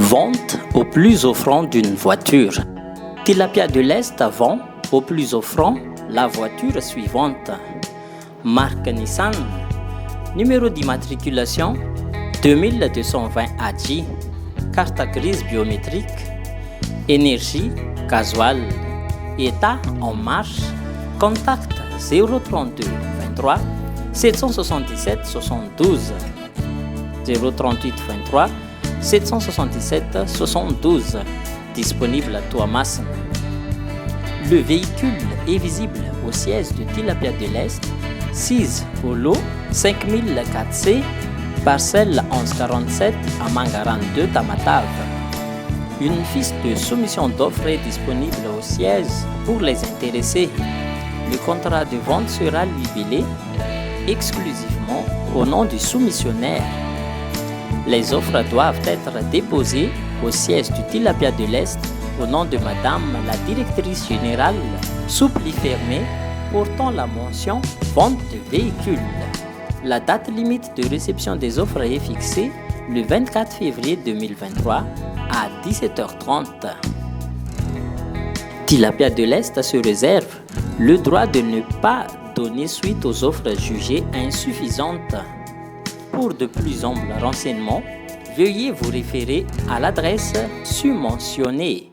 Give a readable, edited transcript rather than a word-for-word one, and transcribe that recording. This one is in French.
Vente au plus offrant d'une voiture. Tilapia de l'Est vend au plus offrant la voiture suivante. Marque Nissan. Numéro d'immatriculation 2220 AJ. Carte grise biométrique. Énergie, gasoil. État en marche. Contact 032 23 777 72 038 23 777 72. Disponible à Tuamasin. Le véhicule est visible au siège de Tilapia de l'Est, 6 au lot 5004C, parcelle 1147 à Mangaran 2, Tamatave. Une fiche de soumission d'offres est disponible au siège pour les intéressés. Le contrat de vente sera libellé exclusivement au nom du soumissionnaire. Les offres doivent être déposées au siège du Tilapia de l'Est au nom de Madame la Directrice Générale, sous pli fermé, portant la mention « Vente de véhicules ». La date limite de réception des offres est fixée le 24 février 2023 à 17h30. Tilapia de l'Est se réserve le droit de ne pas donner suite aux offres jugées insuffisantes. Pour de plus amples renseignements, veuillez vous référer à l'adresse submentionnée.